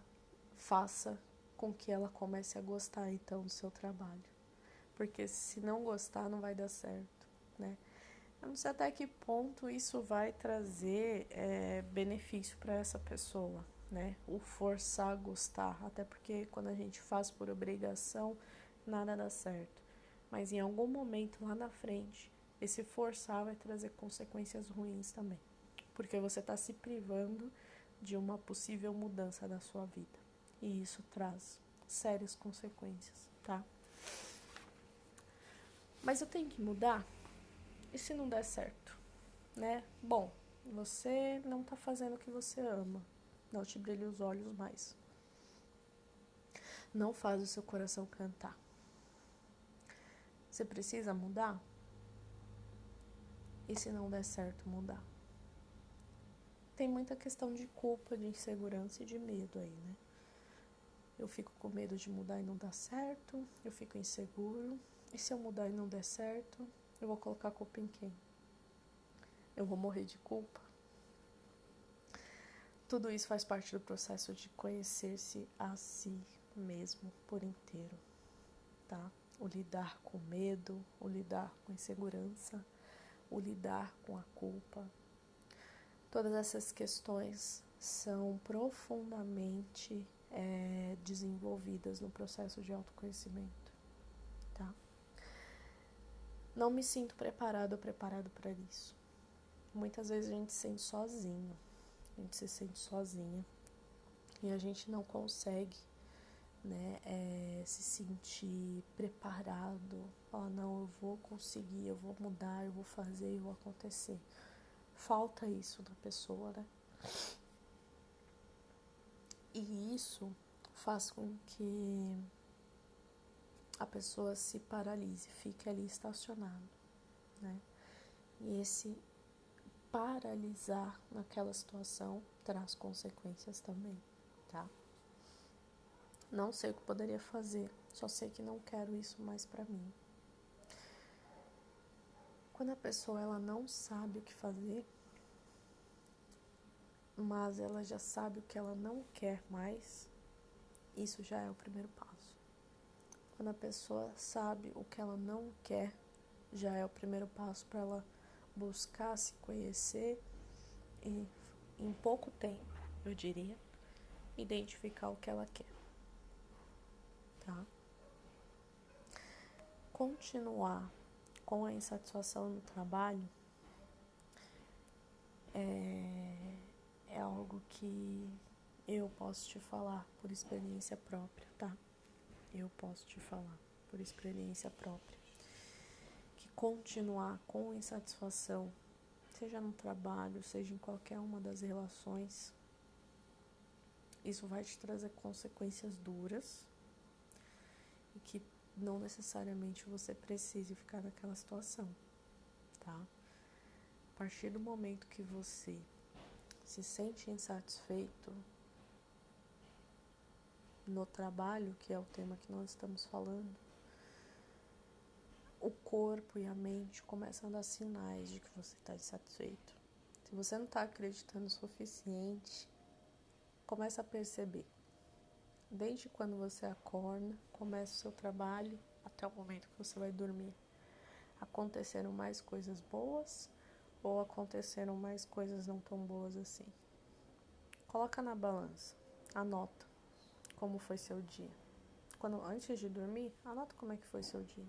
faça com que ela comece a gostar então do seu trabalho. Porque se não gostar, não vai dar certo, né? Eu não sei até que ponto isso vai trazer benefício para essa pessoa, né? O forçar a gostar, até porque quando a gente faz por obrigação, nada dá certo. Mas em algum momento lá na frente, esse forçar vai trazer consequências ruins também, porque você está se privando de uma possível mudança da sua vida. E isso traz sérias consequências, tá? Mas eu tenho que mudar? E se não der certo, né? Bom, você não tá fazendo o que você ama. Não te brilha os olhos mais. Não faz o seu coração cantar. Você precisa mudar? E se não der certo, mudar? Tem muita questão de culpa, de insegurança e de medo aí, né? Eu fico com medo de mudar e não dar certo. Eu fico inseguro. E se eu mudar e não der certo, eu vou colocar a culpa em quem? Eu vou morrer de culpa? Tudo isso faz parte do processo de conhecer-se a si mesmo por inteiro, tá? O lidar com medo, o lidar com insegurança, o lidar com a culpa. Todas essas questões são profundamente desenvolvidas no processo de autoconhecimento, tá? Não me sinto preparado ou preparado para isso. Muitas vezes a gente se sente sozinho, a gente se sente sozinha e a gente não consegue, né, se sentir preparado, falar, não, eu vou conseguir, eu vou mudar, eu vou fazer, eu vou acontecer. Falta isso na pessoa, né? E isso faz com que a pessoa se paralise, fique ali estacionado, né? E esse paralisar naquela situação traz consequências também, tá? Não sei o que poderia fazer, só sei que não quero isso mais pra mim. Quando a pessoa ela não sabe o que fazer, mas ela já sabe o que ela não quer mais, isso já é o primeiro passo. Quando a pessoa sabe o que ela não quer, já é o primeiro passo para ela buscar se conhecer e, em pouco tempo, eu diria, identificar o que ela quer, tá? Continuar com a insatisfação no trabalho é algo que eu posso te falar por experiência própria, tá? Eu posso te falar por experiência própria que continuar com insatisfação, seja no trabalho, seja em qualquer uma das relações, isso vai te trazer consequências duras e que não necessariamente você precise ficar naquela situação, tá? A partir do momento que você se sente insatisfeito no trabalho, que é o tema que nós estamos falando, o corpo e a mente começam a dar sinais de que você está insatisfeito. Se você não está acreditando o suficiente, começa a perceber. Desde quando você acorda, começa o seu trabalho, até o momento que você vai dormir. Aconteceram mais coisas boas ou aconteceram mais coisas não tão boas assim? Coloca na balança, anota como foi seu dia. Antes de dormir, anota como é que foi seu dia.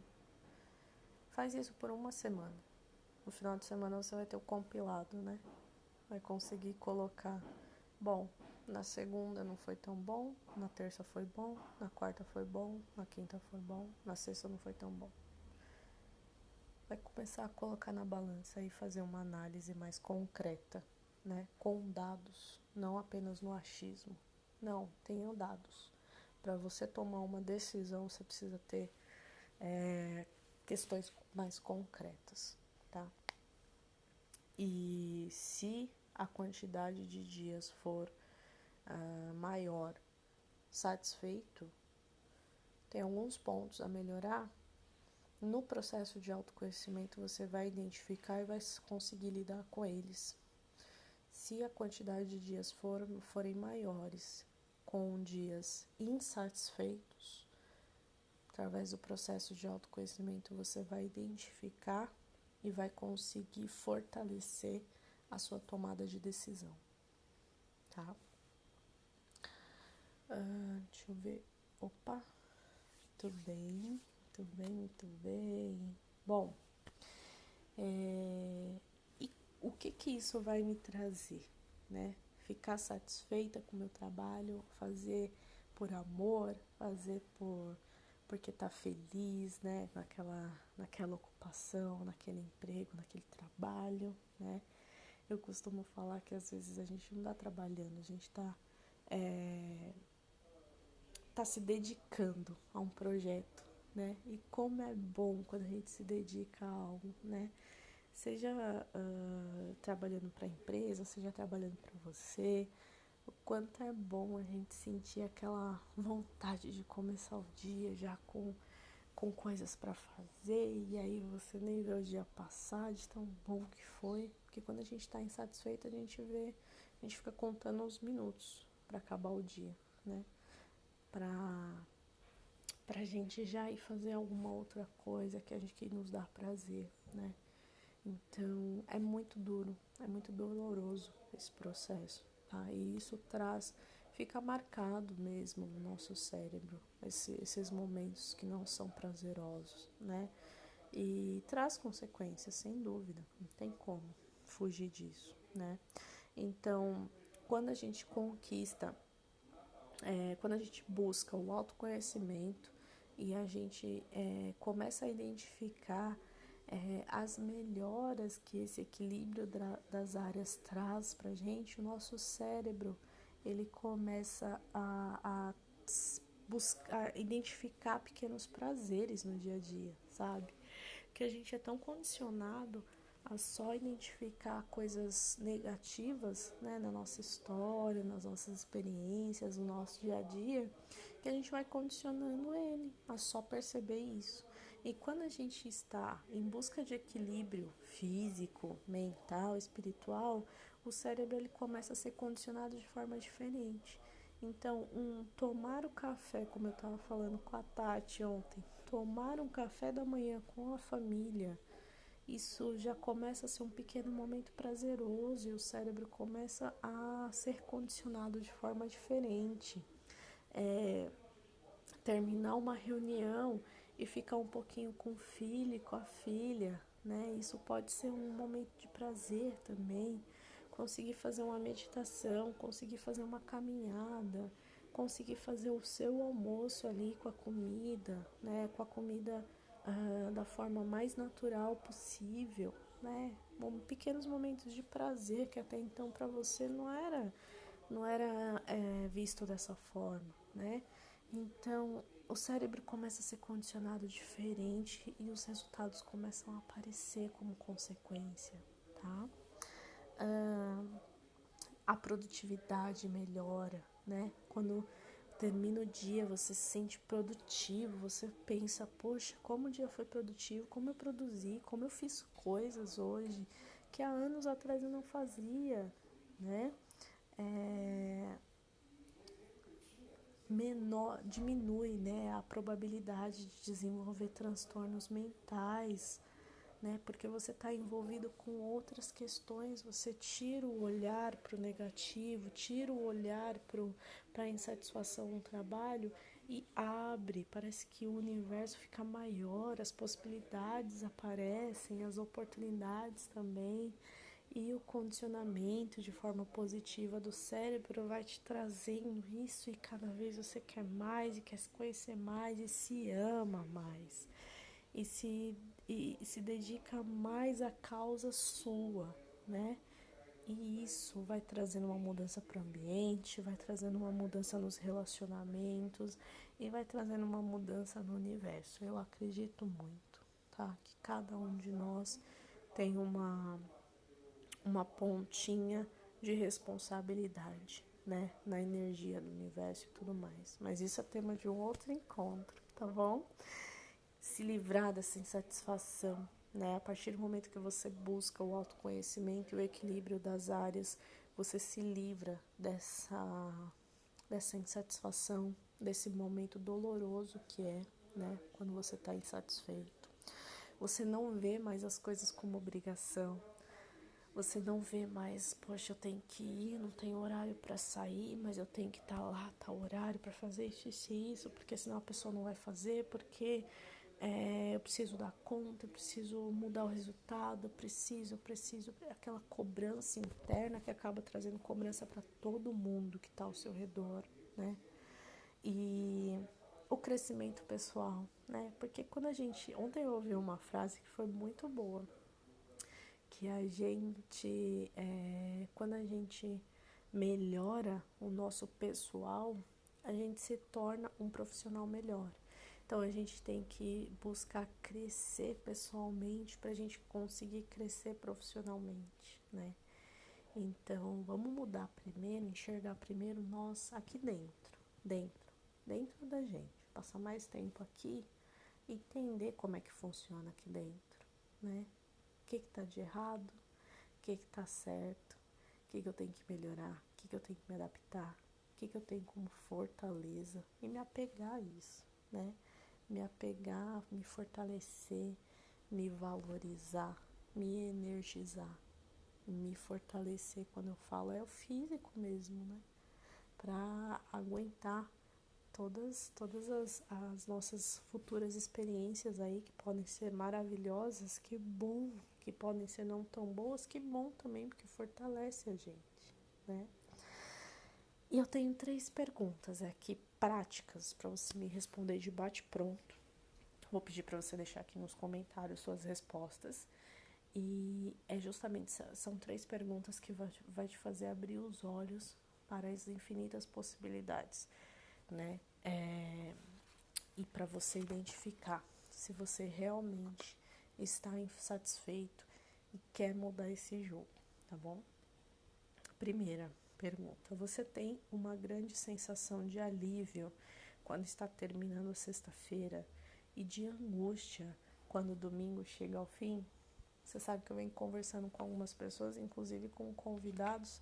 Faz isso por uma semana. No final de semana você vai ter o compilado, né? Vai conseguir colocar, bom, na segunda não foi tão bom, na terça foi bom, na quarta foi bom, na quinta foi bom, na sexta não foi tão bom. Vai começar a colocar na balança e fazer uma análise mais concreta, né? Com dados, não apenas no achismo. Não, tenho dados. Para você tomar uma decisão, você precisa ter questões mais concretas, tá? E se a quantidade de dias for maior satisfeito, tem alguns pontos a melhorar. No processo de autoconhecimento você vai identificar e vai conseguir lidar com eles. Se a quantidade de dias forem maiores, com dias insatisfeitos, através do processo de autoconhecimento você vai identificar e vai conseguir fortalecer a sua tomada de decisão, tá? Deixa eu ver. Opa, muito bem, muito bem, muito bem. Bom, e o que isso vai me trazer, né? Ficar satisfeita com o meu trabalho, fazer por amor, fazer porque tá feliz, né? Naquela ocupação, naquele emprego, naquele trabalho, né? Eu costumo falar que às vezes a gente não tá trabalhando, a gente tá se dedicando a um projeto, né? E como é bom quando a gente se dedica a algo, né? Seja trabalhando para a empresa, seja trabalhando para você, o quanto é bom a gente sentir aquela vontade de começar o dia já com coisas para fazer, e aí você nem vê o dia passar de tão bom que foi, porque quando a gente está insatisfeito, a gente fica contando os minutos para acabar o dia, né? Pra gente já ir fazer alguma outra coisa que nos dá prazer, né? Então, é muito duro, é muito doloroso esse processo, tá? E isso fica marcado mesmo no nosso cérebro, esses momentos que não são prazerosos, né? E traz consequências, sem dúvida, não tem como fugir disso, né? Então, quando a gente quando a gente busca o autoconhecimento e a gente começa a identificar as melhoras que esse equilíbrio das áreas traz pra gente, o nosso cérebro ele começa a buscar, identificar pequenos prazeres no dia a dia, sabe? Que a gente é tão condicionado a só identificar coisas negativas, né, na nossa história, nas nossas experiências, no nosso dia a dia, que a gente vai condicionando ele a só perceber isso. E quando a gente está em busca de equilíbrio físico, mental, espiritual, o cérebro ele começa a ser condicionado de forma diferente. Então, tomar o café, como eu estava falando com a Tati ontem, tomar um café da manhã com a família, isso já começa a ser um pequeno momento prazeroso e o cérebro começa a ser condicionado de forma diferente. Terminar uma reunião e ficar um pouquinho com o filho e com a filha, né? Isso pode ser um momento de prazer também. Conseguir fazer uma meditação, conseguir fazer uma caminhada, conseguir fazer o seu almoço ali com a comida, né? Com a comida da forma mais natural possível, né? Pequenos momentos de prazer que até então para você não era visto dessa forma, né? Então o cérebro começa a ser condicionado diferente e os resultados começam a aparecer como consequência, tá? A produtividade melhora, né? Quando termina o dia, você se sente produtivo, você pensa, poxa, como o dia foi produtivo, como eu produzi, como eu fiz coisas hoje que há anos atrás eu não fazia, né? Diminui, né, a probabilidade de desenvolver transtornos mentais, né, porque você está envolvido com outras questões, você tira o olhar para o negativo, tira o olhar para a insatisfação no trabalho e abre, parece que o universo fica maior, as possibilidades aparecem, as oportunidades também. E o condicionamento de forma positiva do cérebro vai te trazendo isso e cada vez você quer mais e quer se conhecer mais e se ama mais e se dedica mais à causa sua, né? E isso vai trazendo uma mudança para o ambiente, vai trazendo uma mudança nos relacionamentos e vai trazendo uma mudança no universo. Eu acredito muito, tá? Que cada um de nós tem uma pontinha de responsabilidade, né, na energia do universo e tudo mais. Mas isso é tema de um outro encontro, tá bom? Se livrar dessa insatisfação, né? A partir do momento que você busca o autoconhecimento e o equilíbrio das áreas, você se livra dessa insatisfação, desse momento doloroso que é, né, quando você está insatisfeito. Você não vê mais as coisas como obrigação. Você não vê mais, poxa, eu tenho que ir, não tenho horário para sair, mas eu tenho que estar lá, tá horário para fazer isso e isso, porque senão a pessoa não vai fazer, porque eu preciso dar conta, eu preciso mudar o resultado, eu preciso, aquela cobrança interna que acaba trazendo cobrança para todo mundo que está ao seu redor, né? E o crescimento pessoal, né? Porque ontem eu ouvi uma frase que foi muito boa, que quando a gente melhora o nosso pessoal, a gente se torna um profissional melhor. Então a gente tem que buscar crescer pessoalmente para a gente conseguir crescer profissionalmente, né? Então vamos mudar primeiro, enxergar primeiro nós aqui dentro da gente, passar mais tempo aqui, entender como é que funciona aqui dentro, né? O que está de errado, o que está certo, o que eu tenho que melhorar, o que eu tenho que me adaptar, o que eu tenho como fortaleza e me apegar a isso, né? Me apegar, me fortalecer, me valorizar, me energizar, me fortalecer. Quando eu falo é o físico mesmo, né? Para aguentar todas as nossas futuras experiências aí que podem ser maravilhosas, que bom, que podem ser não tão boas, que bom também, porque fortalece a gente, né? E eu tenho 3 perguntas aqui práticas para você me responder de bate-pronto. Vou pedir para você deixar aqui nos comentários suas respostas. E são 3 perguntas que vai te fazer abrir os olhos para as infinitas possibilidades, né? E para você identificar se você realmente está insatisfeito e quer mudar esse jogo, tá bom? Primeira pergunta: você tem uma grande sensação de alívio quando está terminando a sexta-feira e de angústia quando o domingo chega ao fim? Você sabe que eu venho conversando com algumas pessoas, inclusive com convidados,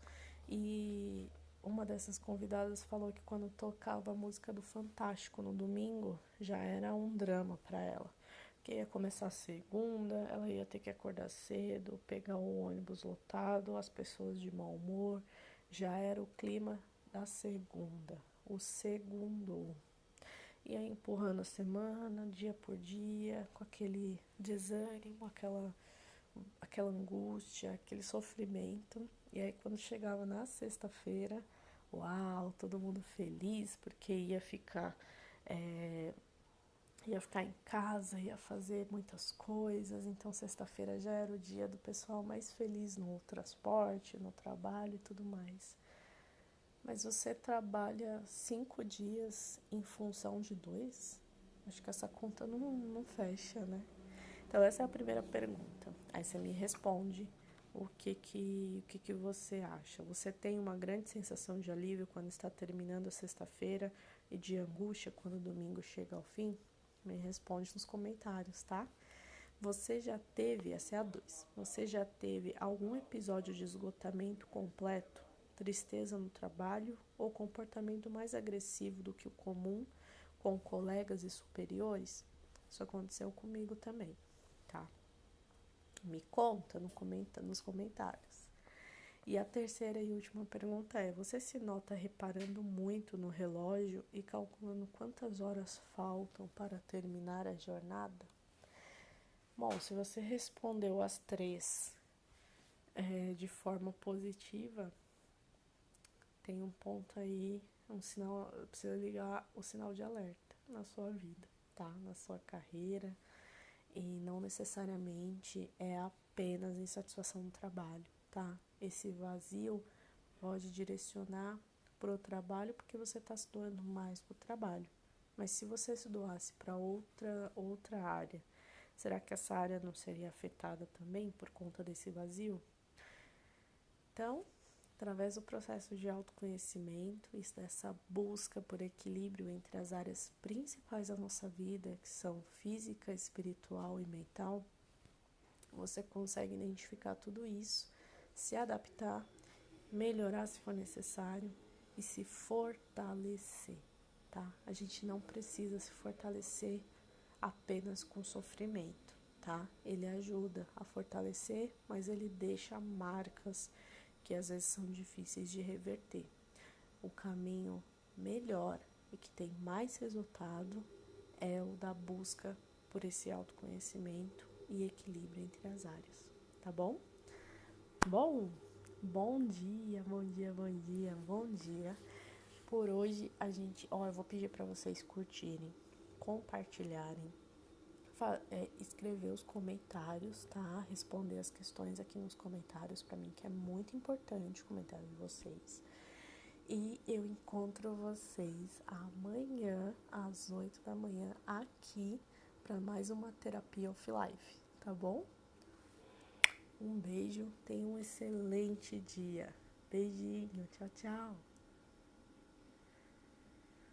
e uma dessas convidadas falou que quando tocava a música do Fantástico no domingo, já era um drama para ela. Porque ia começar a segunda, ela ia ter que acordar cedo, pegar o ônibus lotado, as pessoas de mau humor, já era o clima da segunda, o segundo. e aí empurrando a semana, dia por dia, com aquele desânimo, aquela angústia, aquele sofrimento. E aí quando chegava na sexta-feira, uau, todo mundo feliz porque ia ficar em casa, ia fazer muitas coisas. Então sexta-feira já era o dia do pessoal mais feliz no transporte, no trabalho e tudo mais. Mas você trabalha 5 dias em função de 2? Acho que essa conta não fecha, né? Então essa é a primeira pergunta. Aí você me responde o que você acha. Você tem uma grande sensação de alívio quando está terminando a sexta-feira e de angústia quando o domingo chega ao fim? Me responde nos comentários, tá? Você já teve, essa é a 2, você já teve algum episódio de esgotamento completo, tristeza no trabalho ou comportamento mais agressivo do que o comum com colegas e superiores? Isso aconteceu comigo também, tá? Me conta nos comentários. E a terceira e última pergunta é: você se nota reparando muito no relógio e calculando quantas horas faltam para terminar a jornada? Bom, se você respondeu as 3 de forma positiva, tem um ponto aí, um sinal, precisa ligar o sinal de alerta na sua vida, tá? Na sua carreira, e não necessariamente é apenas insatisfação no trabalho, tá? Esse vazio pode direcionar para o trabalho porque você está se doando mais para o trabalho. Mas se você se doasse para outra área, será que essa área não seria afetada também por conta desse vazio? Então, através do processo de autoconhecimento e dessa busca por equilíbrio entre as áreas principais da nossa vida, que são física, espiritual e mental, você consegue identificar tudo isso, se adaptar, melhorar se for necessário e se fortalecer, tá? A gente não precisa se fortalecer apenas com sofrimento, tá? Ele ajuda a fortalecer, mas ele deixa marcas que às vezes são difíceis de reverter. O caminho melhor e que tem mais resultado é o da busca por esse autoconhecimento e equilíbrio entre as áreas, tá bom? Bom dia, bom dia, bom dia, bom dia. Por hoje eu vou pedir para vocês curtirem, compartilharem, escrever os comentários, tá? Responder as questões aqui nos comentários para mim, que é muito importante o comentário de vocês. E eu encontro vocês amanhã, às 8 da manhã, aqui, para mais uma terapia off-life, tá bom? Um beijo, tenha um excelente dia. Beijinho, tchau, tchau.